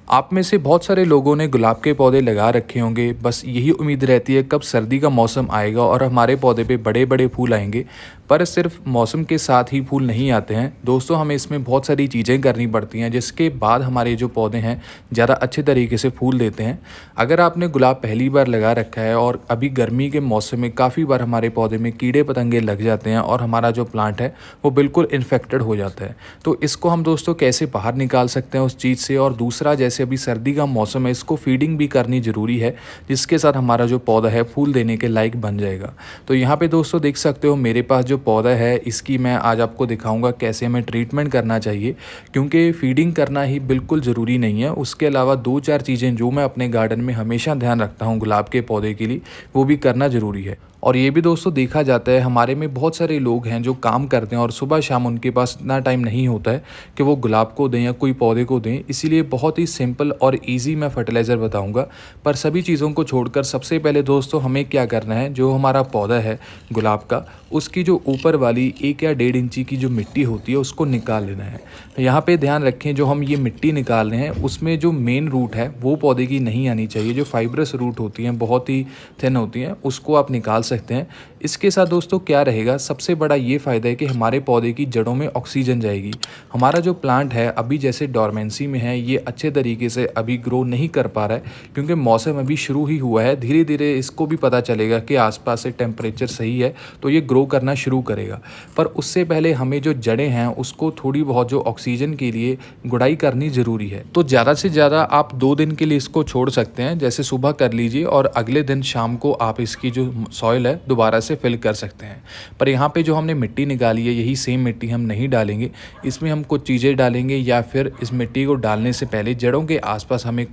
आप में से बहुत सारे लोगों ने गुलाब के पौधे लगा रखे होंगे, बस यही उम्मीद रहती है कब सर्दी का मौसम आएगा और हमारे पौधे पे बड़े बड़े फूल आएंगे। पर सिर्फ मौसम के साथ ही फूल नहीं आते हैं दोस्तों, हमें इसमें बहुत सारी चीज़ें करनी पड़ती हैं जिसके बाद हमारे जो पौधे हैं ज़्यादा अच्छे तरीके से फूल देते हैं। अगर आपने गुलाब पहली बार लगा रखा है और अभी गर्मी के मौसम में काफ़ी बार हमारे पौधे में कीड़े पतंगे लग जाते हैं और हमारा जो प्लांट है वो बिल्कुल इन्फेक्टेड हो जाता है, तो इसको हम दोस्तों कैसे बाहर निकाल सकते हैं उस चीज़ से। और दूसरा, जैसे अभी सर्दी का मौसम है, इसको फीडिंग भी करनी ज़रूरी है जिसके साथ हमारा जो पौधा है फूल देने के लायक बन जाएगा। तो यहाँ पे दोस्तों देख सकते हो मेरे पास जो पौधा है इसकी मैं आज आपको दिखाऊंगा कैसे हमें ट्रीटमेंट करना चाहिए, क्योंकि फीडिंग करना ही बिल्कुल ज़रूरी नहीं है। उसके अलावा 2-4 चीज़ें जो मैं अपने गार्डन में हमेशा ध्यान रखता हूँ गुलाब के पौधे के लिए, वो भी करना ज़रूरी है। और ये भी दोस्तों देखा जाता है हमारे में बहुत सारे लोग हैं जो काम करते हैं और सुबह शाम उनके पास इतना टाइम नहीं होता है कि वो गुलाब को दें या कोई पौधे को दें। इसीलिए बहुत ही सिंपल और इजी मैं फर्टिलाइज़र बताऊंगा। पर सभी चीज़ों को छोड़कर सबसे पहले दोस्तों हमें क्या करना है, जो हमारा पौधा है गुलाब का, उसकी जो ऊपर वाली 1 या 1.5 इंची की जो मिट्टी होती है उसको निकाल लेना है। यहाँ पे ध्यान रखें, जो हम ये मिट्टी निकाल रहे हैं उसमें जो मेन रूट है वो पौधे की नहीं आनी चाहिए। जो फाइब्रस रूट होती हैं, बहुत ही थिन होती हैं, उसको आप निकाल सकते हैं। इसके साथ दोस्तों क्या रहेगा, सबसे बड़ा ये फ़ायदा है कि हमारे पौधे की जड़ों में ऑक्सीजन जाएगी। हमारा जो प्लांट है अभी जैसे डोरमेंसी में है, ये अच्छे तरीके से अभी ग्रो नहीं कर पा रहा है क्योंकि मौसम अभी शुरू ही हुआ है। धीरे धीरे इसको भी पता चलेगा कि आसपास से टेम्परेचर सही है तो ये ग्रो करना शुरू करेगा। पर उससे पहले हमें जो जड़ें हैं उसको थोड़ी बहुत जो ऑक्सीजन के लिए गुड़ाई करनी ज़रूरी है। तो ज़्यादा से ज़्यादा आप 2 दिन के लिए इसको छोड़ सकते हैं, जैसे सुबह कर लीजिए और अगले दिन शाम को आप इसकी जो सॉइल है दोबारा से फिल कर सकते हैं। पर यहाँ पे जो हमने मिट्टी निकाली है यही सेम मिट्टी हम नहीं डालेंगे, इसमें हम कुछ चीज़ें डालेंगे या फिर इस मिट्टी को डालने से पहले जड़ों के आसपास हमें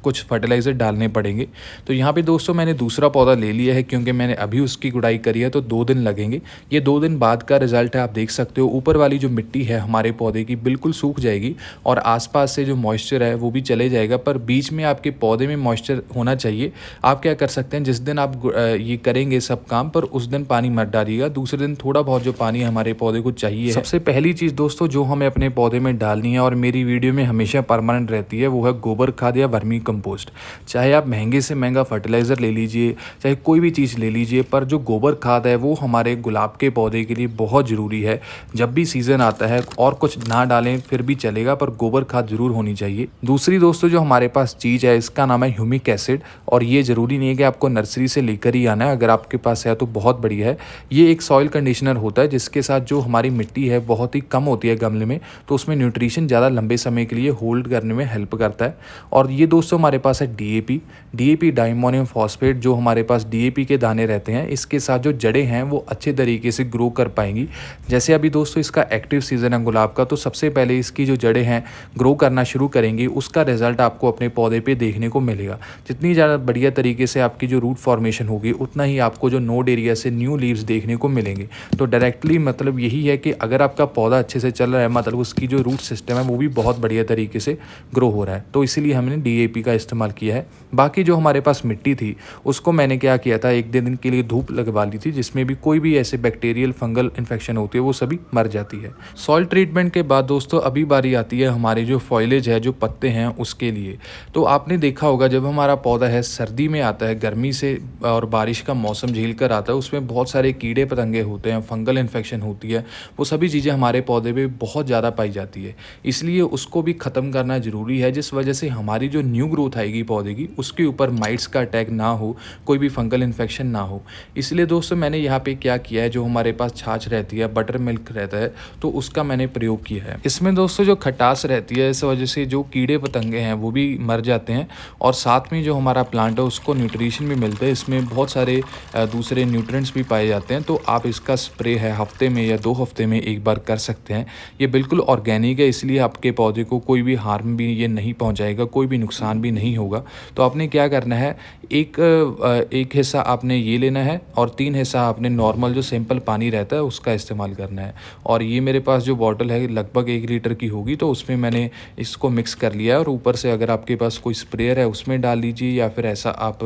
कुछ फर्टिलाइज़र डालने पड़ेंगे। तो यहाँ पे दोस्तों मैंने दूसरा पौधा ले लिया है क्योंकि मैंने अभी उसकी गुड़ाई करी है, तो 2 दिन लगेंगे। ये 2 दिन बाद का रिजल्ट है, आप देख सकते हो ऊपर वाली जो मिट्टी है हमारे पौधे की बिल्कुल सूख जाएगी और आसपास से जो मॉइस्चर है वो भी चले जाएगा। पर बीच में आपके पौधे में मॉइस्चर होना चाहिए। आप क्या कर सकते हैं, जिस दिन आप ये करेंगे सब काम, पर उस दिन पानी मत डालिएगा, दूसरे दिन थोड़ा बहुत जो पानी हमारे पौधे को चाहिए। सबसे पहली चीज़ दोस्तों जो हमें अपने पौधे में डालनी है और मेरी वीडियो में हमेशा परमानेंट रहती है, वो है गोबर खाद या वर्मी कंपोस्ट। चाहे आप महंगे से महंगा फर्टिलाइज़र ले लीजिए, चाहे कोई भी चीज़ ले लीजिए, पर जो गोबर खाद है वो हमारे गुलाब के पौधे के लिए बहुत ज़रूरी है। जब भी सीज़न आता है और कुछ ना डालें फिर भी चलेगा, पर गोबर खाद ज़रूर होनी चाहिए। दूसरी दोस्तों जो हमारे पास चीज़ है इसका नाम है ह्यूमिक एसिड, और ये ज़रूरी नहीं है कि आपको नर्सरी से लेकर ही आना है, अगर आपके पास है तो बहुत बढ़िया है। ये एक सॉइल कंडीशनर होता है जिसके साथ जो हमारी मिट्टी है बहुत ही कम होती है गमले में, तो उसमें न्यूट्रिशन ज़्यादा लंबे समय के लिए होल्ड करने में हेल्प करता है। और ये दोस्तों हमारे पास है डीएपी डाइमोनियम फॉस्फेट, जो हमारे पास डीएपी के दाने रहते हैं, इसके साथ जो जड़ें हैं वो अच्छे तरीके से ग्रो कर पाएंगी। जैसे अभी दोस्तों इसका एक्टिव सीजन है गुलाब का, तो सबसे पहले इसकी जो जड़ें हैं ग्रो करना शुरू करेंगी, उसका रिजल्ट आपको अपने पौधे पे देखने को मिलेगा। जितनी ज़्यादा बढ़िया तरीके से आपकी जो रूट फॉर्मेशन होगी उतना ही आपको जो नोड एरिया से न्यू लीव्स देखने को मिलेंगे। तो डायरेक्टली मतलब यही है कि अगर आपका पौधा अच्छे से चल रहा है, मतलब उसकी जो रूट सिस्टम है वो भी बहुत बढ़िया तरीके से ग्रो हो रहा है, तो इसीलिए हमने डीएपी का इस्तेमाल किया है। बाकी जो हमारे पास मिट्टी थी उसको मैंने क्या किया था, 1 दिन के लिए धूप लगवा ली थी, जिसमें भी कोई भी ऐसे बैक्टीरियल फंगल इन्फेक्शन होती है वो सभी मर जाती है। सॉइल ट्रीटमेंट के बाद दोस्तों अभी बारी आती है हमारे जो फॉइलेज है, जो पत्ते हैं उसके लिए। तो आपने देखा होगा जब हमारा पौधा है सर्दी में आता है, गर्मी से और बारिश का मौसम झेल कर आता है, उसमें बहुत सारे कीड़े पतंगे होते हैं, फंगल इन्फेक्शन होती है, वो सभी चीज़ें हमारे पौधे पे बहुत ज़्यादा पाई जाती है। इसलिए उसको भी ख़त्म करना ज़रूरी है, जिस वजह से हमारी जो न्यू ग्रोथ आएगी पौधे की उसके ऊपर माइट्स का अटैक ना हो, कोई भी फंगल इन्फेक्शन ना हो। इसलिए दोस्तों मैंने यहाँ पे क्या किया है, जो हमारे पास छाछ रहती है, बटर मिल्क रहता है, तो उसका मैंने प्रयोग किया है। इसमें दोस्तों जो खटास रहती है, इस वजह से जो कीड़े पतंगे हैं वो भी मर जाते हैं और साथ में जो हमारा प्लांट है उसको न्यूट्रिशन भी मिलता है। इसमें बहुत सारे दूसरे न्यूट्रिएंट्स भी पाए जाते हैं, तो आप इसका स्प्रे है हफ्ते में या 2 हफ्ते में एक बार कर सकते हैं। ये बिल्कुल ऑर्गेनिक है, इसलिए आपके पौधे को कोई भी हार्म भी ये नहीं पहुँचाएगा, कोई भी नुकसान भी भी नहीं होगा। तो आपने क्या करना है, एक हिस्सा आपने ये लेना है और 3 हिस्सा आपने नॉर्मल जो सिंपल पानी रहता है उसका इस्तेमाल करना है। और ये मेरे पास जो बॉटल है लगभग 1 लीटर की होगी, तो उसमें मैंने इसको मिक्स कर लिया है। और ऊपर से अगर आपके पास कोई स्प्रेयर है उसमें डाल लीजिए, या फिर ऐसा आप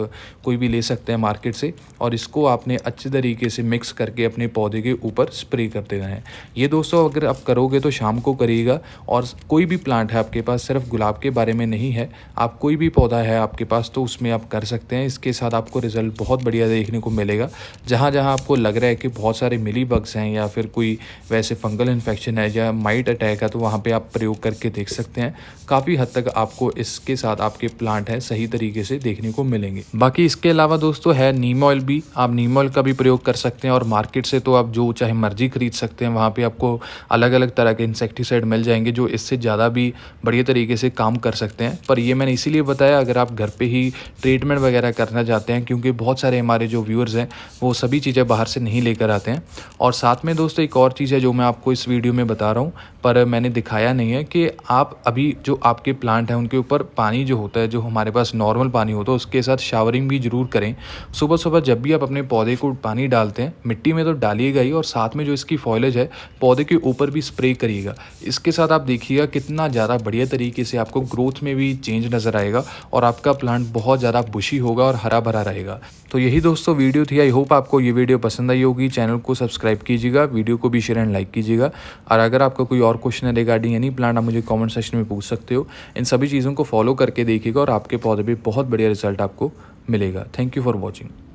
कोई भी ले सकते हैं मार्केट से। और इसको आपने अच्छे तरीके से मिक्स करके अपने पौधे के ऊपर स्प्रे कर देना है। ये दोस्तों अगर आप करोगे तो शाम को करिएगा। और कोई भी प्लांट है आपके पास, सिर्फ गुलाब के बारे में नहीं है, आप कोई भी पौधा है आपके पास तो उसमें आप कर सकते हैं। इसके साथ आपको रिज़ल्ट बहुत बढ़िया देखने को मिलेगा। जहाँ जहाँ आपको लग रहा है कि बहुत सारे मिली बग्स हैं या फिर कोई वैसे फंगल इन्फेक्शन है या माइट अटैक है, तो वहाँ पे आप प्रयोग करके देख सकते हैं। काफ़ी हद तक आपको इसके साथ आपके प्लांट हैं सही तरीके से देखने को मिलेंगे। बाकी इसके अलावा दोस्तों है नीम ऑयल भी, आप नीम ऑयल का भी प्रयोग कर सकते हैं। और मार्केट से तो आप जो चाहे मर्जी खरीद सकते हैं, वहाँ पे आपको अलग अलग तरह के इंसेक्टिसाइड मिल जाएंगे जो इससे ज़्यादा भी बढ़िया तरीके से काम कर सकते हैं। पर ये मैंने इसीलिए बताया अगर आप घर पे ही ट्रीटमेंट वगैरह करना चाहते हैं, क्योंकि बहुत सारे हमारे जो व्यूअर्स हैं वो सभी चीज़ें बाहर से नहीं लेकर आते हैं। और साथ में दोस्तों एक और चीज़ है जो मैं आपको इस वीडियो में बता रहा हूँ पर मैंने दिखाया नहीं है, कि आप अभी जो आपके प्लांट हैं उनके ऊपर पानी जो होता है, जो हमारे पास नॉर्मल पानी होता है उसके साथ शावरिंग भी ज़रूर करें। सुबह सुबह जब भी आप अपने पौधे को पानी डालते हैं, मिट्टी में तो डालिएगा ही, और साथ में जो इसकी फॉइलेज है पौधे के ऊपर भी स्प्रे करिएगा। इसके साथ आप देखिएगा कितना ज़्यादा बढ़िया तरीके से आपको ग्रोथ में भी चेंज नज़र आएगा और आपका प्लांट बहुत ज़्यादा बुशी होगा और हरा भरा रहेगा। तो यही दोस्तों वीडियो थी। आई होप आपको ये वीडियो पसंद आई होगी। चैनल को सब्सक्राइब कीजिएगा, वीडियो को भी शेयर एंड लाइक कीजिएगा। और अगर आपका कोई और क्वेश्चन है रिगार्डिंग एनी प्लांट, आप मुझे कमेंट सेक्शन में पूछ सकते हो। इन सभी चीज़ों को फॉलो करके देखिएगा और आपके पौधे पे बहुत बढ़िया रिजल्ट आपको मिलेगा। Thank you for watching.